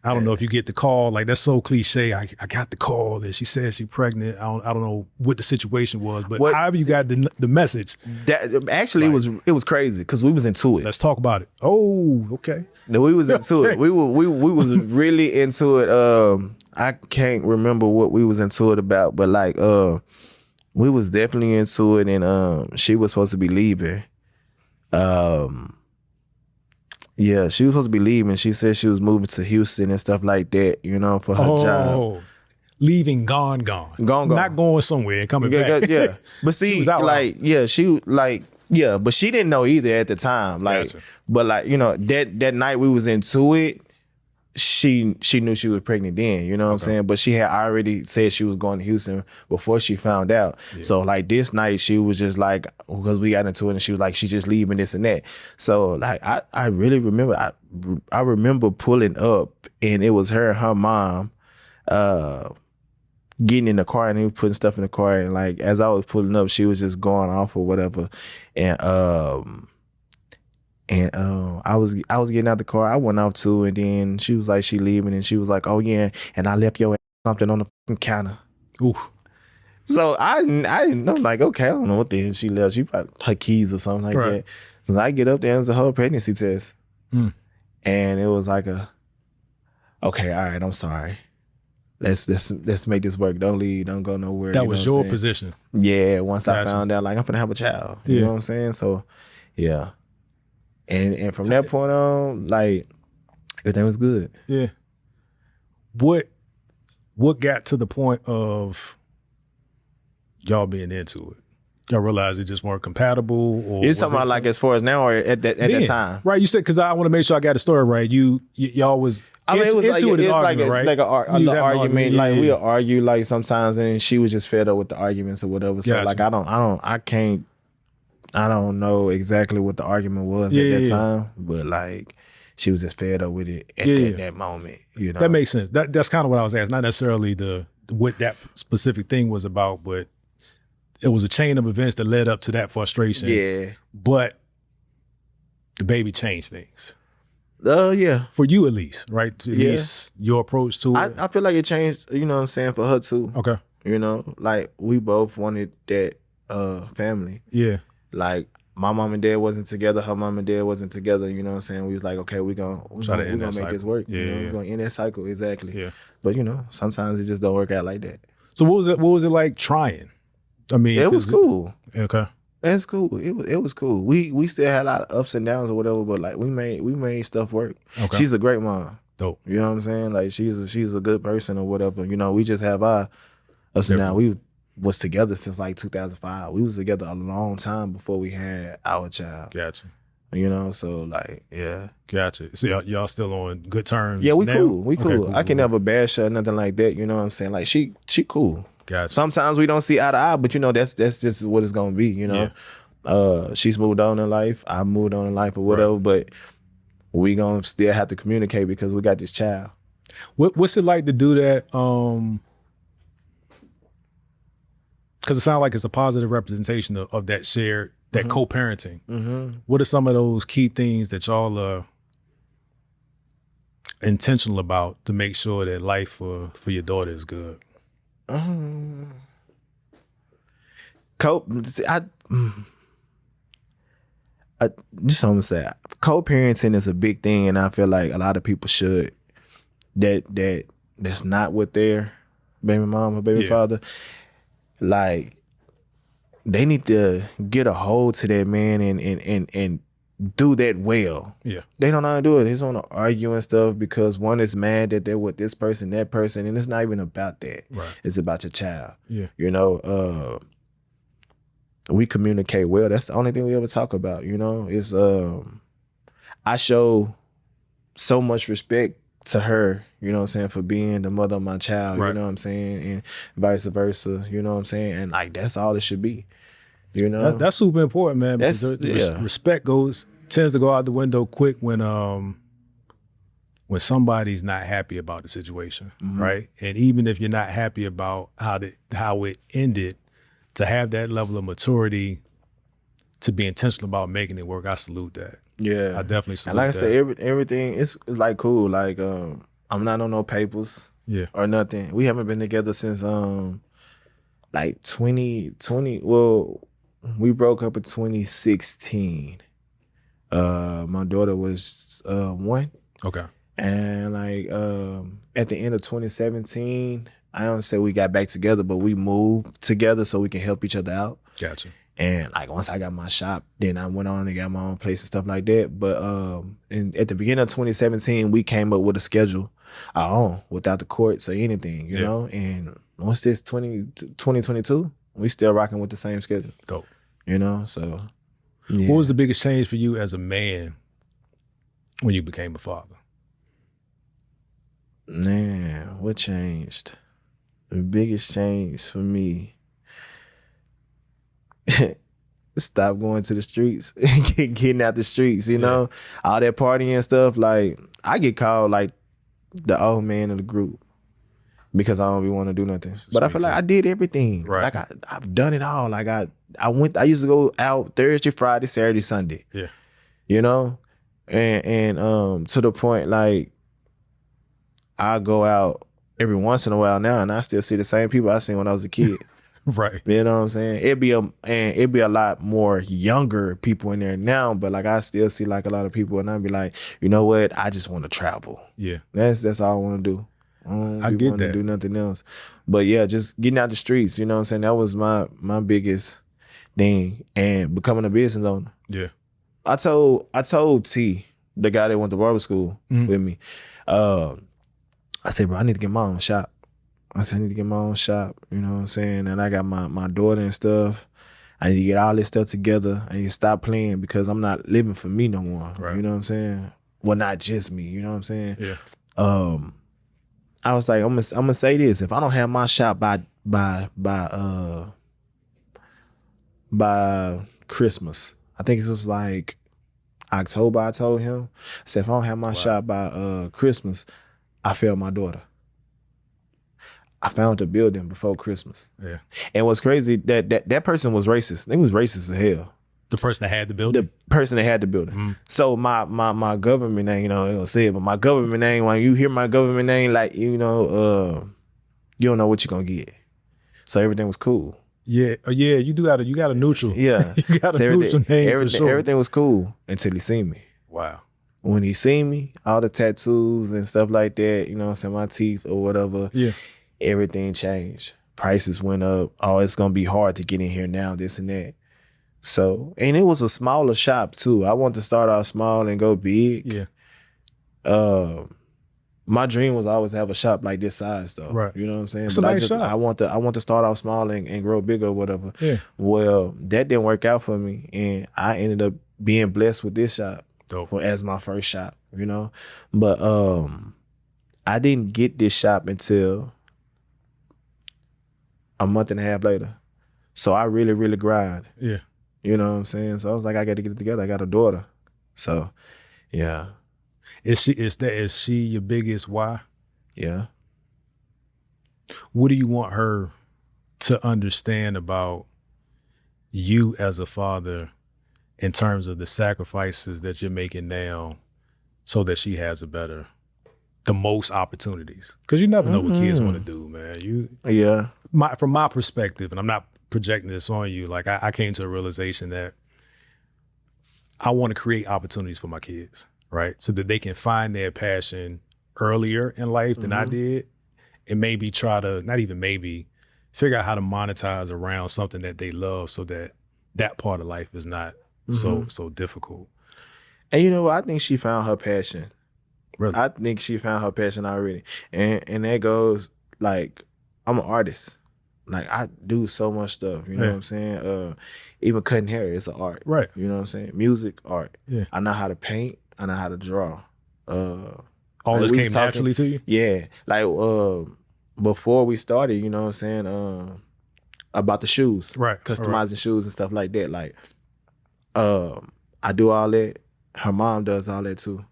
S1: I don't know if you get the call. Like that's so cliche. I got the call and she said she's pregnant. I don't know what the situation was, but however you got the message.
S2: That actually it was crazy because we was into it.
S1: Let's talk about it. Oh, okay.
S2: No, we was into it. We was really into it. I can't remember what we was into it about, but like we was definitely into it, and she was supposed to be leaving. Yeah, she was supposed to be leaving. She said she was moving to Houston and stuff like that, you know, for her job.
S1: Leaving, gone. Not going somewhere and coming back.
S2: Yeah. But see, but she didn't know either at the time. Like, gotcha. But like, you know, that night we was into it, she knew she was pregnant then, you know what I'm saying? But she had already said she was going to Houston before she found out. Yeah. So like this night she was just like, because we got into it and she was like, she just leaving this and that. So like I really remember, I remember pulling up and it was her and her mom getting in the car and he was putting stuff in the car. And like, as I was pulling up, she was just going off or whatever. And I was getting out the car. I went out too, and then she was like, she leaving, and she was like, oh yeah, and I left your ass something on the fucking counter. Ooh. So I didn't know, like, okay, I don't know what the hell she left. She probably her keys or something like that. So I get up there, and it's a whole pregnancy test, and it was like okay, all right, I'm sorry. Let's make this work. Don't leave. Don't go nowhere.
S1: That was your position.
S2: Yeah. Once I found out, like, I'm gonna have a child. You know what I'm saying? So, yeah. And from that point on, like, everything was good.
S1: Yeah. What got to the point of y'all being into it? Y'all realized it just weren't compatible? Or
S2: you're talking about like as far as now or at that time?
S1: Right. You said, because I want to make sure I got the story right. Y'all was
S2: it was
S1: into
S2: like,
S1: it, argument,
S2: right?
S1: Like
S2: an argument. Like we would argue like sometimes, and she was just fed up with the arguments or whatever. So like I don't know exactly what the argument was at that time, but like she was just fed up with it at that moment. You know,
S1: that makes sense. That's kind of what I was asking. Not necessarily what that specific thing was about, but it was a chain of events that led up to that frustration. Yeah, but the baby changed things.
S2: Yeah,
S1: for you at least, right? At least your approach to it.
S2: I feel like it changed. You know what I'm saying, for her too. Okay, you know, like we both wanted that family. Yeah. Like my mom and dad wasn't together, her mom and dad wasn't together, you know what I'm saying? We was like, okay, we're gonna make this work. Yeah, you know? We're gonna end that cycle, exactly. Yeah. But you know, sometimes it just don't work out like that.
S1: So what was it like trying? I mean,
S2: it was cool.
S1: Okay.
S2: It's cool. It was cool. We still had a lot of ups and downs or whatever, but like we made stuff work. Okay. She's a great mom. Dope. You know what I'm saying? Like she's a good person or whatever. You know, we just have our ups and downs. We was together since like 2005. We was together a long time before we had our child. Gotcha. You know, so like, yeah.
S1: Gotcha. So y'all still on good terms?
S2: Yeah, we
S1: now?
S2: cool. We cool. Okay, cool. I can never bash her or nothing like that. You know what I'm saying? Like she cool. Gotcha. Sometimes we don't see eye to eye, but you know, that's just what it's gonna be, you know. She's moved on in life. I moved on in life or whatever, but we gonna still have to communicate because we got this child.
S1: What's it like to do that? Because it sounds like it's a positive representation of that shared, that co-parenting.
S2: Mm-hmm.
S1: What are some of those key things that y'all are intentional about to make sure that life for your daughter is good?
S2: Just I'm gonna say, co-parenting is a big thing, and I feel like a lot of people should. That's not what their baby mom or baby father, like, they need to get a hold to that man and do that well.
S1: Yeah.
S2: They don't know how to do it. They just want to argue and stuff because one is mad that they're with this person, that person, and it's not even about that.
S1: Right.
S2: It's about your child.
S1: Yeah.
S2: You know, we communicate well. That's the only thing we ever talk about, you know? Is I show so much respect to her, you know what I'm saying, for being the mother of my child, you know what I'm saying, and vice versa, you know what I'm saying, and like that's all it should be, you know.
S1: That's super important, man. Because respect tends to go out the window quick when somebody's not happy about the situation, right? And even if you're not happy about how it ended, to have that level of maturity to be intentional about making it work, I salute that.
S2: Yeah,
S1: I definitely salute
S2: that. And like
S1: that.
S2: I said, everything is like cool. Like I'm not on no papers, or nothing. We haven't been together since like 2020. Well, we broke up in 2016. My daughter was 1.
S1: Okay.
S2: And like at the end of 2017, I don't say we got back together, but we moved together so we can help each other out.
S1: Gotcha.
S2: And like once I got my shop, then I went on and got my own place and stuff like that. But at the beginning of 2017, we came up with a schedule our own without the courts or anything, you know. And once this 2022, we still rocking with the same schedule.
S1: Dope.
S2: You know, so yeah.
S1: What was the biggest change for you as a man when you became a father?
S2: Man, what changed? The biggest change for me, stop going to the streets, getting out the streets, you know, all that partying and stuff. Like, I get called like the old man of the group because I don't really want to do nothing. But I feel like I did everything.
S1: Right.
S2: Like I've done it all. Like I used to go out Thursday, Friday, Saturday, Sunday.
S1: Yeah.
S2: You know? And to the point like I go out every once in a while now and I still see the same people I seen when I was a kid.
S1: Right.
S2: You know what I'm saying? It'd be a lot more younger people in there now, but like I still see like a lot of people and I'd be like, you know what? I just want to travel.
S1: Yeah.
S2: That's all I want to do. I don't want to do nothing else. But yeah, just getting out the streets, you know what I'm saying? That was my biggest thing. And becoming a business owner.
S1: Yeah.
S2: I told T, the guy that went to barber school with me, I said, bro, I need to get my own shop. I said, I need to get my own shop, you know what I'm saying? And I got my daughter and stuff. I need to get all this stuff together. I need to stop playing because I'm not living for me no more. Right. You know what I'm saying? Well, not just me, you know what I'm saying?
S1: Yeah.
S2: I was like, I'm gonna say this. If I don't have my shop by Christmas, I think it was like October, I told him. I said, if I don't have my shop by Christmas, I failed my daughter. I found the building before Christmas.
S1: Yeah.
S2: And what's crazy, that person was racist. They was racist as hell.
S1: The person that had the building?
S2: The person that had the building. Mm-hmm. So my government name, you know, they don't say it, but my government name, when you hear my government name, like, you know, you don't know what you're gonna get. So everything was cool.
S1: Yeah. You got a neutral.
S2: Yeah.
S1: You got a neutral name for sure.
S2: Everything was cool until he seen me.
S1: Wow.
S2: When he seen me, all the tattoos and stuff like that, you know what I'm saying, my teeth or whatever.
S1: Yeah.
S2: Everything changed. Prices went up. Oh, it's gonna be hard to get in here now, this and that. So, and it was a smaller shop too. I want to start out small and go big.
S1: Yeah.
S2: My dream was always have a shop like this size though.
S1: Right.
S2: You know what I'm saying?
S1: It's
S2: but
S1: a nice shop.
S2: I want to start out small and grow bigger or whatever.
S1: Yeah.
S2: Well, that didn't work out for me. And I ended up being blessed with this shop as my first shop, you know? But I didn't get this shop until a month and a half later. So I really, really grind.
S1: Yeah.
S2: You know what I'm saying? So I was like, I got to get it together. I got a daughter. So, yeah.
S1: Is she your biggest why?
S2: Yeah.
S1: What do you want her to understand about you as a father in terms of the sacrifices that you're making now so that she has the most opportunities? Because you never know what kids want to do, man.
S2: Yeah.
S1: From my perspective, and I'm not projecting this on you, like I came to a realization that I want to create opportunities for my kids, right? So that they can find their passion earlier in life than I did, and maybe try to, not even maybe, figure out how to monetize around something that they love so that that part of life is not so difficult.
S2: And you know what? I think she found her passion.
S1: Really?
S2: I think she found her passion already. And that goes, like, I'm an artist. Like, I do so much stuff. You know what I'm saying? Even cutting hair is an art.
S1: Right.
S2: You know what I'm saying? Music, art.
S1: Yeah.
S2: I know how to paint. I know how to draw.
S1: All
S2: like
S1: this came naturally to you?
S2: Yeah. Like, before we started, you know what I'm saying? About the shoes.
S1: Right.
S2: Customizing shoes and stuff like that. Like, I do all that. Her mom does all that too.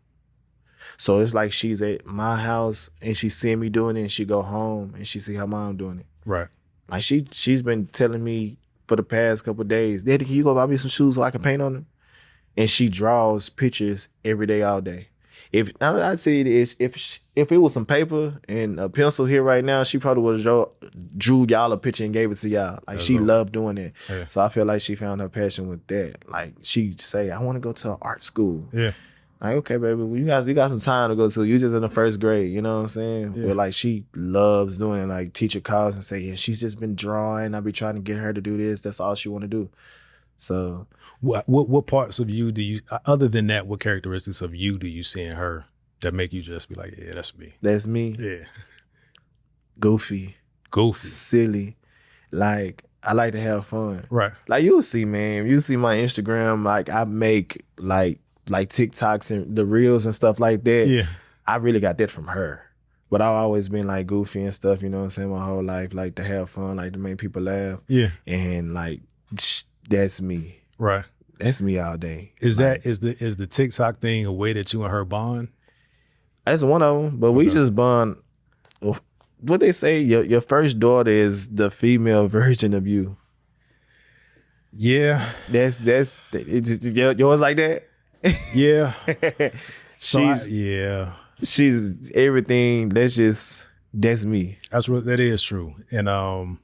S2: So it's like she's at my house and she see me doing it, and she go home and she see her mom doing it.
S1: Right.
S2: Like she's been telling me for the past couple of days, Daddy, can you go buy me some shoes so I can paint on them? And she draws pictures every day, all day. If I'd say if it was some paper and a pencil here right now, she probably would have drew y'all a picture and gave it to y'all. Like, she loved doing it. Yeah. So I feel like she found her passion with that. Like, she say, I want to go to an art school.
S1: Yeah.
S2: Like, okay, baby, well, you got some time to go to. You just in the first grade, you know what I'm saying? Yeah. But like, she loves doing it. Like, teacher calls and say, yeah, she's just been drawing. I be trying to get her to do this. That's all she want to do. So,
S1: what parts of you do you, other than that, what characteristics of you do you see in her that make you just be like, yeah, that's me?
S2: That's me.
S1: Yeah.
S2: Goofy, silly. Like, I like to have fun.
S1: Right.
S2: Like, you'll see, man. You see my Instagram. Like, I make like TikToks and the reels and stuff like that.
S1: Yeah. I
S2: really got that from her. But I've always been like goofy and stuff, you know what I'm saying, my whole life, like to have fun, like to make people laugh.
S1: Yeah.
S2: And like, that's me.
S1: Right.
S2: That's me all day.
S1: Is the TikTok thing a way that you and her bond?
S2: That's one of them, but we just bond. What they say, your first daughter is the female version of you.
S1: Yeah.
S2: That's yours like that?
S1: Yeah.
S2: She's she's everything. That's me.
S1: That is true. And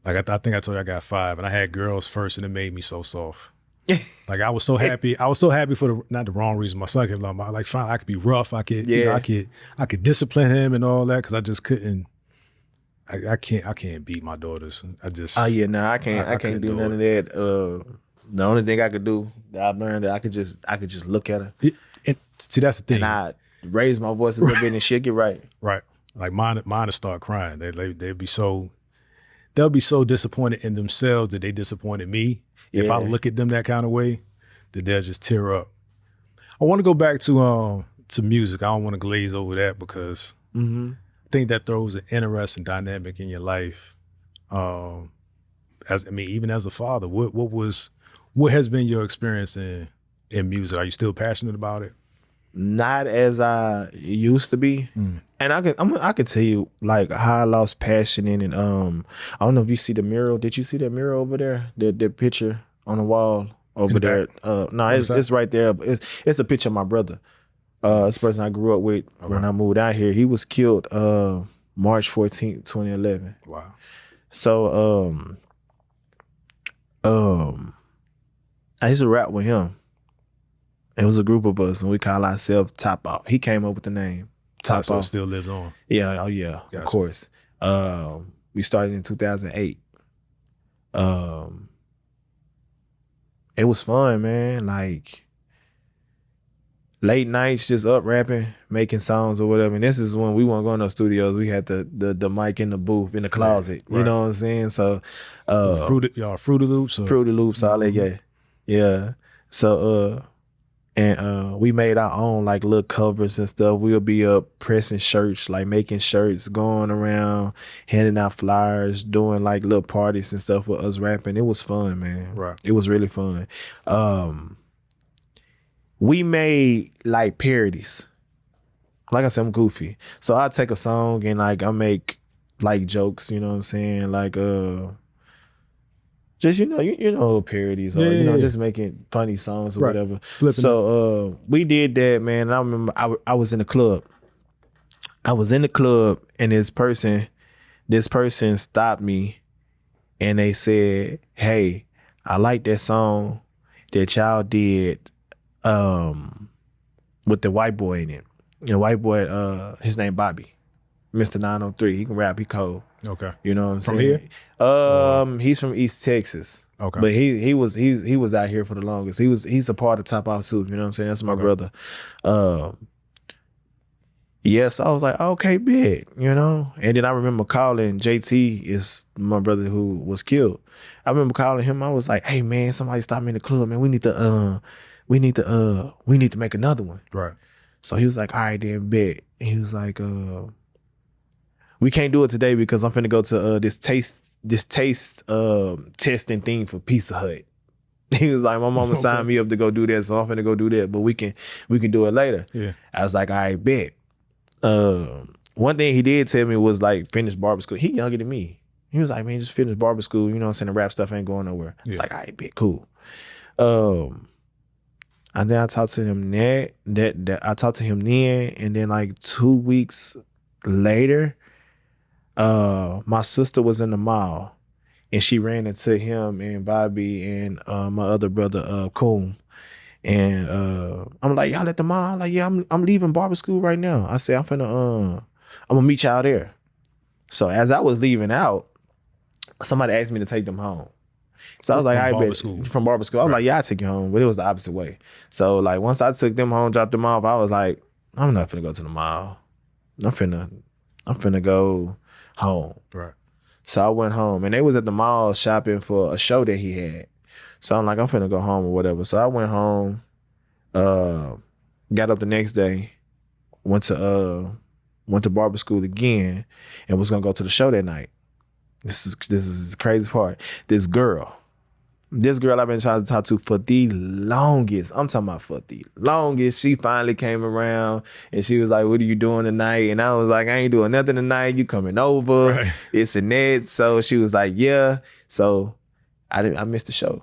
S1: like I think I told you I got 5, and I had girls first, and it made me so soft. Like, I was so happy. I was so happy for not the wrong reason. My son came along. Like, fine, I could be rough. I could, I could discipline him and all that, because I just couldn't. I can't beat my daughters. I just.
S2: Oh yeah, no, I can't do none of that. The only thing I could do that I've learned that I could just look at her.
S1: And see, that's the thing.
S2: And I raise my voice a little bit and she'll get right.
S1: Right. Like mine will start crying. They'll be so disappointed in themselves that they disappointed me. Yeah. If I look at them that kind of way, that they'll just tear up. I want to go back to music. I don't want to glaze over that, because I think that throws an interesting dynamic in your life. Even as a father, what has been your experience in music? Are you still passionate about it?
S2: Not as I used to be. And I can tell you like how I lost passion in it. I don't know if you see the mural. Did you see that mural over there? The picture on the wall over there. No, it's right there. It's a picture of my brother. This person I grew up with when I moved out here. He was killed March 14th, 2011.
S1: Wow.
S2: So I used to rap with him. It was a group of us, and we call ourselves Top Off. He came up with the name Top Off.
S1: So it still lives on.
S2: Yeah, oh yeah, gotcha. Of course. We started in 2008. It was fun, man. Like, late nights, just up rapping, making songs or whatever. And this is when we weren't going to studios. We had the mic in the booth in the closet. Right. You know what I'm saying? So,
S1: Fruity Loops,
S2: all that, yeah. So, And we made our own like little covers and stuff. We'll be up pressing shirts, like making shirts, going around, handing out flyers, doing like little parties and stuff with us rapping. It was fun, man.
S1: Right.
S2: It was really fun. We made like parodies. Like I said, I'm goofy. So I take a song and like I make like jokes, you know what I'm saying? Like just you know parodies or just making funny songs or whatever. So we did that, man. And I remember I was in the club. I was in the club and this person stopped me and they said, "Hey, I like that song that y'all did with the white boy in it." And the white boy, his name Bobby, Mr. 903. He can rap, he cold.
S1: Okay.
S2: You know what I'm saying?
S1: From here?
S2: He's from East Texas.
S1: Okay.
S2: But he was out here for the longest. He's a part of Top Off too. You know what I'm saying? That's my brother. So I was like, okay, big, you know? And then I remember calling JT, is my brother who was killed. I remember calling him. I was like, hey man, somebody stopped me in the club, man. We need to make another one.
S1: Right.
S2: So he was like, all right, then bet. And he was like, we can't do it today because I'm finna go to this taste testing thing for Pizza Hut. He was like, my mama signed me up to go do that, so I'm finna go do that, but we can do it later.
S1: Yeah.
S2: I was like, all right, bet. One thing he did tell me was like, finish barber school. He younger than me. He was like, man, just finish barber school. You know what I'm saying? The rap stuff ain't going nowhere. It's like, all right, bet, cool. And then I talked to him I talked to him then, and then like 2 weeks later, my sister was in the mall and she ran into him and Bobby and my other brother, Coom. And I'm like, y'all at the mall? Like, yeah, I'm leaving barber school right now. I said, I'm gonna meet y'all there. So as I was leaving out, somebody asked me to take them home. So I was like, I bet from barber school. I was like, yeah, I take you home, but it was the opposite way. So like once I took them home, dropped them off, I was like, I'm not finna go to the mall. I'm finna go home.
S1: Right.
S2: So I went home and they was at the mall shopping for a show that he had. So I'm like, I'm finna go home or whatever. So I went home, got up the next day, went to barber school again, and was gonna go to the show that night. This is the crazy part. This girl I've been trying to talk to for the longest. I'm talking about for the longest. She finally came around and she was like, what are you doing tonight? And I was like, I ain't doing nothing tonight. You coming over? Right. It's a net. So she was like, yeah. So I missed the show.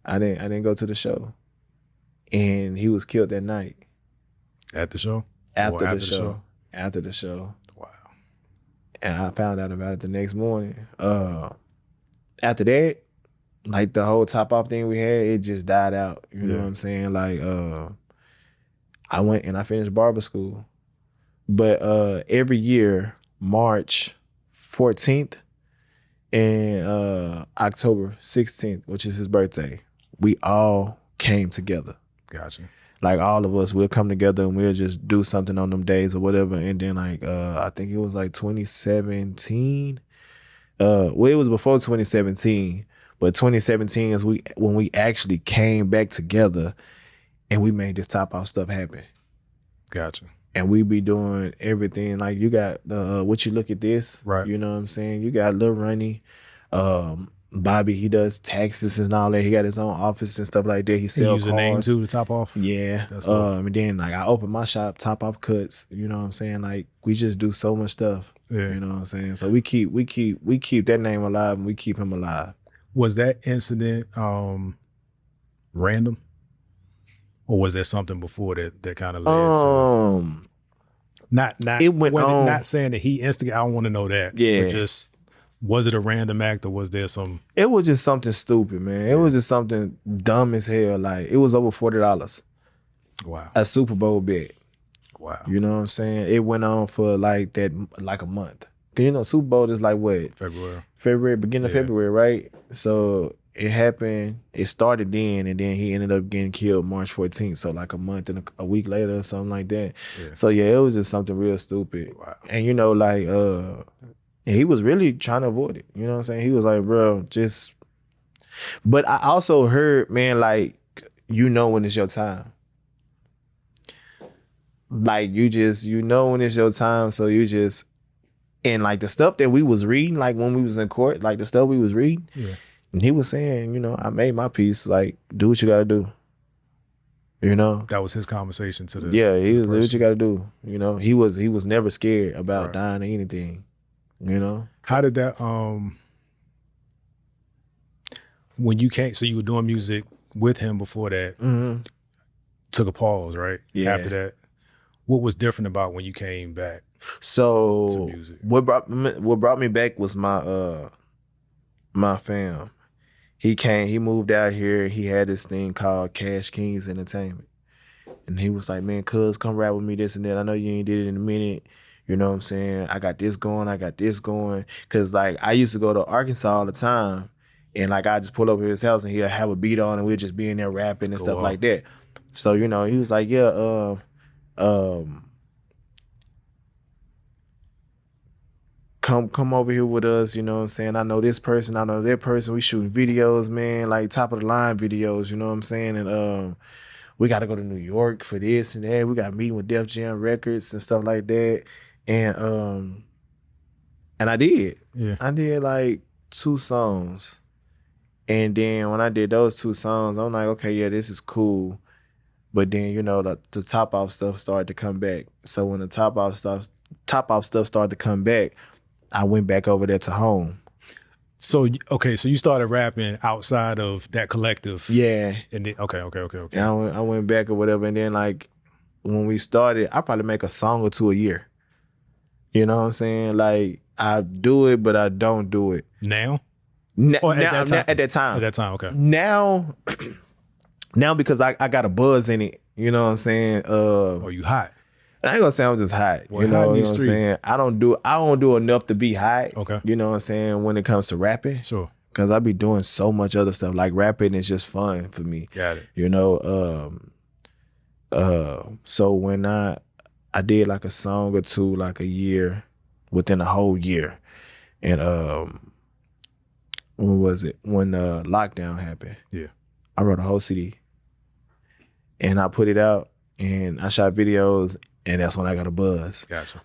S2: I didn't go to the show. And he was killed that night.
S1: At the show?
S2: After the show. After the show. Wow. And I found out about it the next morning. After that, like the whole Top Off thing we had, it just died out. You know what I'm saying? Like I went and I finished barber school. But every year, March 14th and October 16th, which is his birthday, we all came together.
S1: Gotcha. Like
S2: all of us, we'll come together and we'll just do something on them days or whatever. And then like I think it was like 2017. It was before 2017. But 2017 is when we actually came back together and we made this Top Off stuff happen.
S1: Gotcha.
S2: And we be doing everything. Like you got What You Look At This.
S1: Right.
S2: You know what I'm saying? You got Lil Runny. Bobby, he does taxes and all that. He got his own office and stuff like that. He sells cars.
S1: Name too, the Top Off.
S2: Yeah. And then like I opened my shop, Top Off Cuts. You know what I'm saying? Like we just do so much stuff. Yeah. You know what I'm saying? So we keep that name alive and we keep him alive.
S1: Was that incident random, or was there something before that kind of led to? Not it went on. Not saying that he instigated. I don't want to know that.
S2: Yeah.
S1: But just was it a random act or was there some?
S2: It was just something stupid, man. It was just something dumb as hell. Like it was over $40.
S1: Wow.
S2: A Super Bowl bet.
S1: Wow.
S2: You know what I'm saying? It went on for like a month. Cause you know Super Bowl is like what? February, beginning of February, right? So it happened. It started then, and then he ended up getting killed March 14th. So like a month and a week later or something like that. Yeah. So yeah, it was just something real stupid. Wow. And you know, like he was really trying to avoid it. You know what I'm saying? He was like, bro, just. But I also heard, man, like when it's your time. like you just, you know, when it's your time, so you just, and like the stuff that we was reading, like when we was in court, like the stuff we was reading,
S1: Yeah.
S2: and he was saying, you know, I made my peace, like do what you gotta do, you know.
S1: That was his conversation to the
S2: He was, do what
S1: person.
S2: you gotta do, you know. He was never scared about
S1: Right.
S2: dying or anything, you know.
S1: How did that when you came, so you were doing music with him before that,
S2: Mm-hmm.
S1: took a pause, right?
S2: Yeah.
S1: After that, what was different about when you came back?
S2: So
S1: music.
S2: what brought me back was my my fam. He moved out here. He had this thing called Cash Kings Entertainment. And he was like, man, cuz come rap with me, this and that. I know you ain't did it in a minute. You know what I'm saying? I got this going. Cause like I used to go to Arkansas all the time. And like I just pull up at his house and he'll have a beat on and we'll just be in there rapping and
S1: Go
S2: stuff
S1: off.
S2: like that. So, you know, he was like, yeah, come over here with us, you know what I'm saying? I know this person, I know that person. We shooting videos, man, like top of the line videos, you know what I'm saying? And we got to go to New York for this and that. We got a meeting with Def Jam Records and stuff like that. And I did.
S1: Yeah.
S2: I did like 2 songs. And then when I did those 2 songs, I'm like, okay, yeah, this is cool. But then, you know, the top off stuff started to come back. So when the top off stuff started to come back, I went back over there to home.
S1: So okay, so you started rapping outside of that collective.
S2: Yeah.
S1: And then okay.
S2: And I went back or whatever. And then like when we started, I probably make a song or 2 a year. You know what I'm saying? Like I do it, but I don't do it.
S1: Now?
S2: At that time.
S1: Okay.
S2: Now because I got a buzz in it, you know what I'm saying?
S1: You hot?
S2: I ain't gonna say I'm just hot.
S1: Boy,
S2: you know
S1: hot in
S2: what
S1: these
S2: I'm
S1: streets.
S2: saying? I don't do enough to be hot.
S1: Okay.
S2: You know what I'm saying? When it comes to rapping.
S1: Sure.
S2: Cause I be doing so much other stuff. Like rapping is just fun for me.
S1: Got it.
S2: You know, so when I did like a song or 2 like a year, within a whole year. And when was it? When lockdown happened.
S1: Yeah.
S2: I wrote a whole CD. And I put it out and I shot videos and that's when I got a buzz.
S1: Gotcha.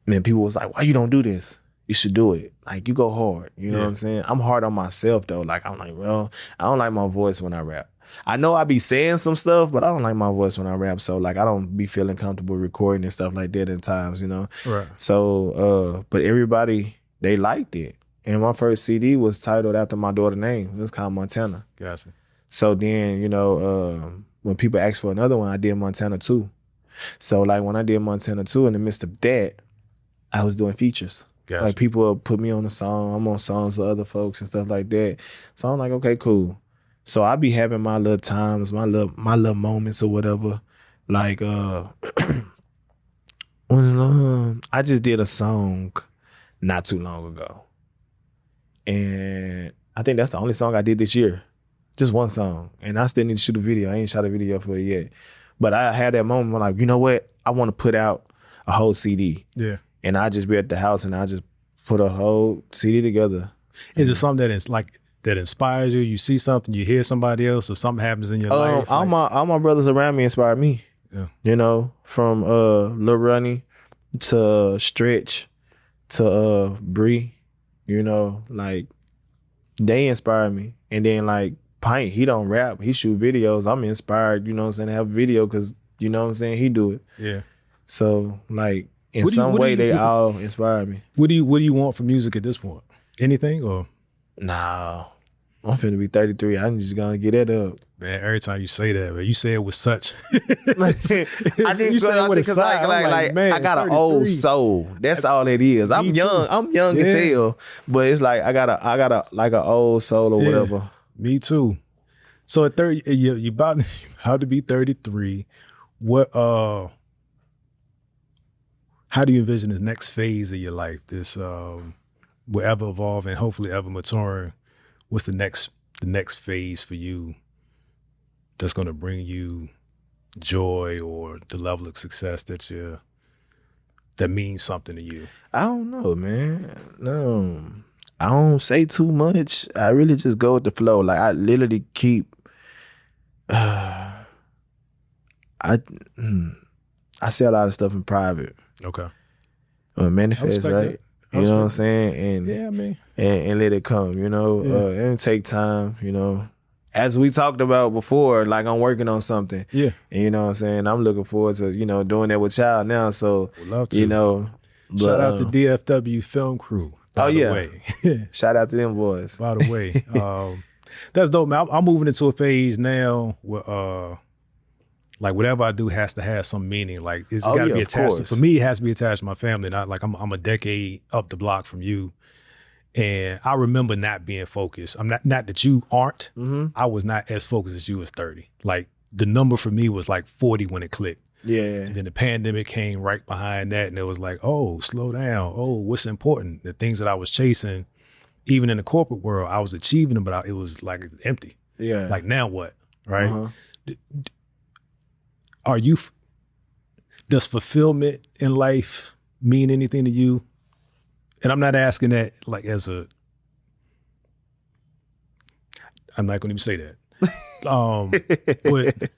S2: And then people was like, why you don't do this? You should do it. Like you go hard. You know
S1: Yeah.
S2: what I'm saying? I'm hard on myself though. Like I'm like, well, I don't like my voice when I rap. I know I be saying some stuff, but I don't like my voice when I rap. So like I don't be feeling comfortable recording and stuff like that in times, you know?
S1: Right.
S2: So but everybody, they liked it. And my first CD was titled after my daughter's name. It was called Montana.
S1: Gotcha.
S2: So then, you know, when people asked for another one, I did Montana 2. So like when I did Montana 2, in the midst of that, I was doing features.
S1: Gotcha.
S2: Like people put me on a song. I'm on songs with other folks and stuff like that. So I'm like, okay, cool. So I be having my little times, my little moments or whatever. Like when I just did a song not too long ago. And I think that's the only song I did this year. Just one song. And I still need to shoot a video. I ain't shot a video for it yet. But I had that moment where like, you know what? I want to put out a whole CD.
S1: Yeah.
S2: And I just be at the house and I just put a whole CD together.
S1: Is it something that is like that inspires you? You see something, you hear somebody else, or something happens in your life?
S2: All my brothers around me inspire me.
S1: Yeah.
S2: You know, from Lil Ronnie to Stretch to Bree. You know, like they inspire me. And then like Pint, he don't rap, he shoot videos. I'm inspired, you know what I'm saying, to have a video because you know what I'm saying, he do it.
S1: Yeah.
S2: So like in some way they all inspire me.
S1: What do you want from music at this point? Anything or?
S2: Nah, I'm finna be 33. I'm just gonna get that up.
S1: Man, every time you say that, man, you say it with such.
S2: I think because I got an old soul. That's all it is. I'm young. I'm young as hell, but it's like I got a like an old soul or whatever.
S1: Me too. So at 30, you about to be 33. What how do you envision the next phase of your life? This will ever evolve and hopefully ever maturing. What's the next phase for you that's going to bring you joy or the level of success that means something to you?
S2: I don't know, man. No, I don't say too much. I really just go with the flow. Like I literally keep. I see a lot of stuff in private.
S1: Okay.
S2: Manifest, right? You know what I'm saying? And
S1: yeah, I mean,
S2: and let it come, you know.
S1: Yeah.
S2: And take time, you know. As we talked about before, like I'm working on something.
S1: Yeah.
S2: And you know what I'm saying? I'm looking forward to, you know, doing that with y'all now. So
S1: Would love to.
S2: you know.
S1: Shout out to DFW Film Crew, by the way.
S2: Shout out to them boys.
S1: By the way. That's dope, man. I'm moving into a phase now where like whatever I do has to have some meaning. Like it's got to be attached. For me, it has to be attached to my family. Not like I'm a decade up the block from you, and I remember not being focused. I'm not that you aren't.
S2: Mm-hmm.
S1: I was not as focused as you as 30. Like the number for me was like 40 when it clicked.
S2: Yeah.
S1: And then the pandemic came right behind that, and it was like, oh, slow down. Oh, what's important? The things that I was chasing, even in the corporate world, I was achieving them, but it was like empty.
S2: Yeah.
S1: Like now what? Right? Are you? Does fulfillment in life mean anything to you? And I'm not asking that like as a. I'm not going to even say that. But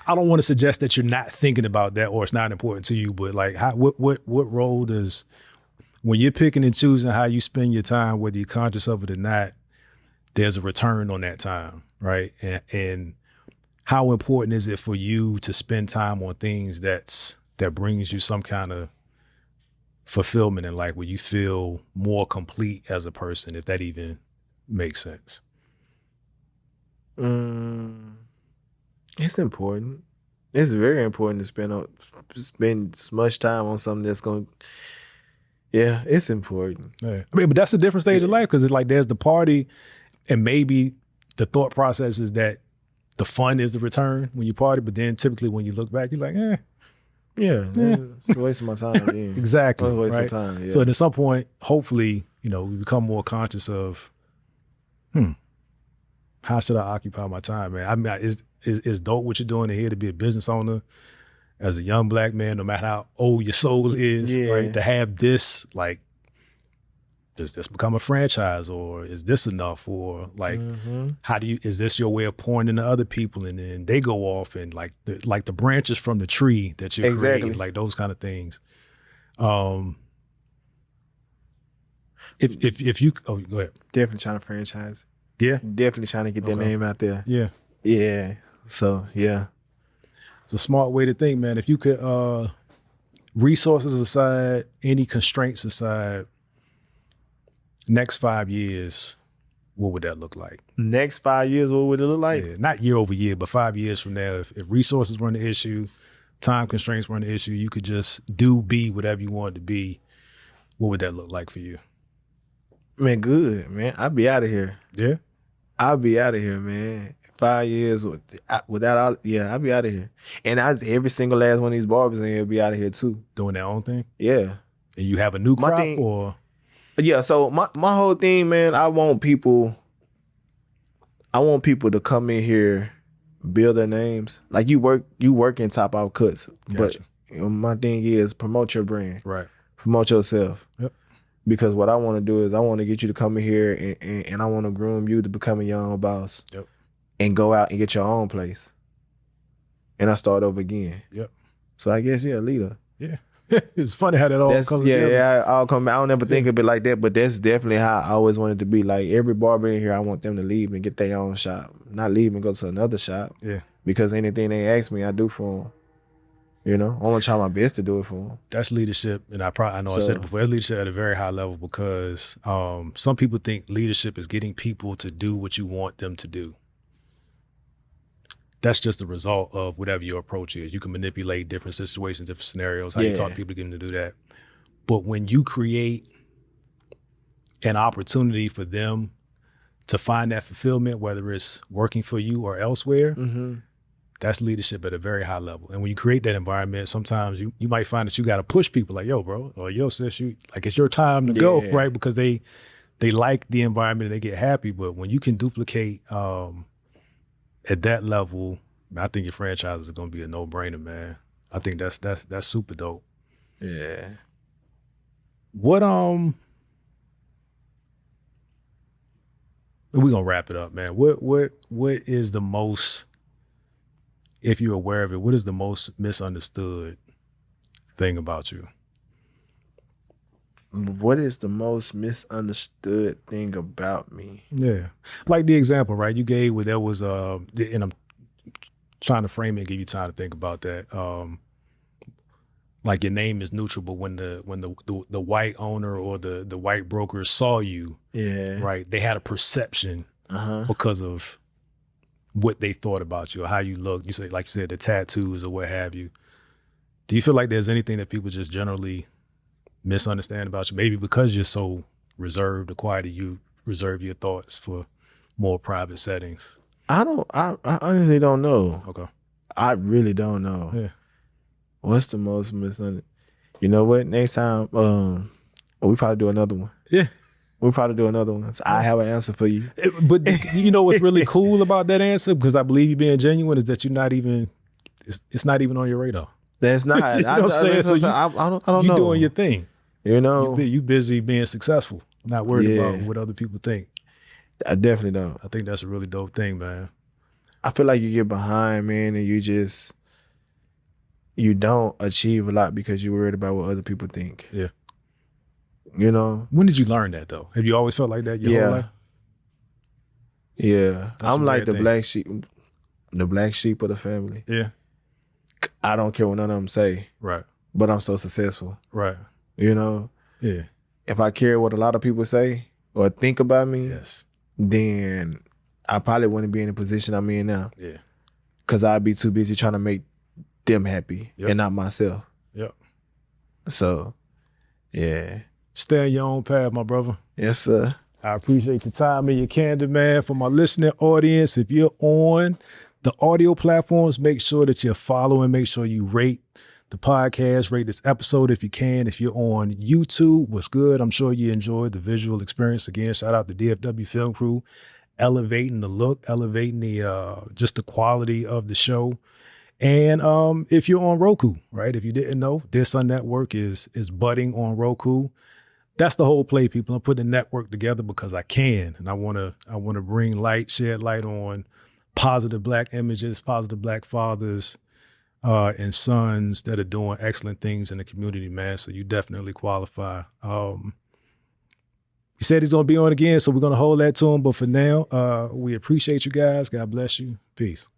S1: I don't want to suggest that you're not thinking about that or it's not important to you. But like, what role does, when you're picking and choosing how you spend your time, whether you're conscious of it or not, there's a return on that time, right? And how important is it for you to spend time on things that brings you some kind of fulfillment in life, where you feel more complete as a person, if that even makes sense?
S2: It's important. It's very important to spend as much time on something that's going to, yeah, it's important.
S1: Yeah. I mean, but that's a different stage of life, because it's like there's the party, and maybe the thought process is that the fun is the return when you party, but then typically when you look back, you're like,
S2: it's a waste of my time. Yeah.
S1: Exactly.
S2: It's a waste
S1: right?
S2: of time. Yeah.
S1: So at some point, hopefully, you know, we become more conscious of, how should I occupy my time, man? I mean, it's dope what you're doing here to be a business owner as a young Black man, no matter how old your soul is, right? To have this, like, does this become a franchise, or is this enough? Or like, is this your way of pouring into other people, and then they go off and like the branches from the tree that you're creating, like those kind of things. If you, go ahead.
S2: Definitely trying to franchise.
S1: Yeah.
S2: Definitely trying to get that name out there.
S1: Yeah.
S2: Yeah. So, yeah.
S1: It's a smart way to think, man. If you could, resources aside, any constraints aside, next 5 years, what would that look like?
S2: Next 5 years, what would it look like?
S1: Yeah, not year over year, but 5 years from now, if resources weren't an issue, time constraints weren't an issue, you could just be whatever you wanted to be, what would that look like for you?
S2: Man, good, man. I'd be out of here.
S1: Yeah?
S2: I'll be out of here, man. 5 years without all, I'll be out of here. And every single last one of these barbers in here be out of here too.
S1: Doing their own thing?
S2: Yeah.
S1: And you have a new crop or?
S2: Yeah, so my whole thing, man, I want people to come in here, build their names. Like you work in top out cuts.
S1: Gotcha.
S2: But my thing is promote your brand.
S1: Right.
S2: Promote yourself.
S1: Yep.
S2: Because what I want to do is I want to get you to come in here and I want to groom you to become your own boss.
S1: Yep. And
S2: go out and get your own place. And I start over again.
S1: Yep.
S2: So I guess, leader.
S1: Yeah. It's funny how that all comes together.
S2: Yeah, I don't ever think of it like that, but that's definitely how I always wanted to be. Like every barber in here, I want them to leave and get their own shop. Not leave and go to another shop.
S1: Yeah. Because
S2: anything they ask me, I do for them. You know, I want to try my best to do it for them.
S1: That's leadership. And I said it before, that's leadership at a very high level, because some people think leadership is getting people to do what you want them to do. That's just the result of whatever your approach is. You can manipulate different situations, different scenarios, how you talk to people to get them to do that. But when you create an opportunity for them to find that fulfillment, whether it's working for you or elsewhere, that's leadership at a very high level. And when you create that environment, sometimes you might find that you got to push people like, yo, bro, or yo, sis, it's your time to go, right? Because they like the environment and they get happy. But when you can duplicate at that level, I think your franchise is going to be a no-brainer, man. I think that's super dope.
S2: Yeah.
S1: What we're gonna wrap it up, man. What is the most, if you're aware of it, what is the most misunderstood thing about you?
S2: What is the most misunderstood thing about me?
S1: Yeah. Like the example, right? You gave where there was and I'm trying to frame it and give you time to think about that. Like your name is neutral, but when the white owner or the white broker saw you, right, they had a perception because of what they thought about you or how you look. You say, like you said, the tattoos or what have you. Do you feel like there's anything that people just generally misunderstand about you? Maybe because you're so reserved or quiet, you reserve your thoughts for more private settings.
S2: I honestly don't know.
S1: Okay.
S2: I really don't know.
S1: Yeah.
S2: What's the most misunderstood? You know what? Next time, we probably do another one.
S1: Yeah.
S2: We'll probably do another one. So I have an answer for you.
S1: But you know what's really cool about that answer, because I believe you being genuine, is that you're not even, it's not even on your radar.
S2: That's not.
S1: You know what I'm saying? So
S2: I don't know.
S1: You doing your thing.
S2: You know?
S1: You busy being successful, not worried about what other people think.
S2: I definitely don't.
S1: I think that's a really dope thing, man.
S2: I feel like you get behind, man, and you don't achieve a lot because you're worried about what other people think.
S1: Yeah.
S2: You know?
S1: When did you learn that, though? Have you always felt like that your whole life?
S2: Yeah. I'm like the black sheep of the family.
S1: Yeah.
S2: I don't care what none of them say.
S1: Right.
S2: But I'm so successful.
S1: Right.
S2: You know?
S1: Yeah.
S2: If I care what a lot of people say or think about me,
S1: yes,
S2: then I probably wouldn't be in the position I'm in now.
S1: Yeah.
S2: Because I'd be too busy trying to make them happy and not myself.
S1: Yep.
S2: So, yeah.
S1: Stay on your own path, my brother.
S2: Yes, sir.
S1: I appreciate the time and your candor, man. For my listening audience, if you're on the audio platforms, make sure that you're following. Make sure you rate the podcast, rate this episode if you can. If you're on YouTube, what's good? I'm sure you enjoyed the visual experience. Again, shout out to DFW Film Crew, elevating the look, elevating the just the quality of the show. And if you're on Roku, right? If you didn't know, This Network is budding on Roku. That's the whole play, people. I'm putting the network together because I can, and I want to bring light, shed light on positive Black images, positive Black fathers and sons that are doing excellent things in the community, man. So you definitely qualify. He said he's going to be on again, so we're going to hold that to him. But for now, we appreciate you guys. God bless you. Peace.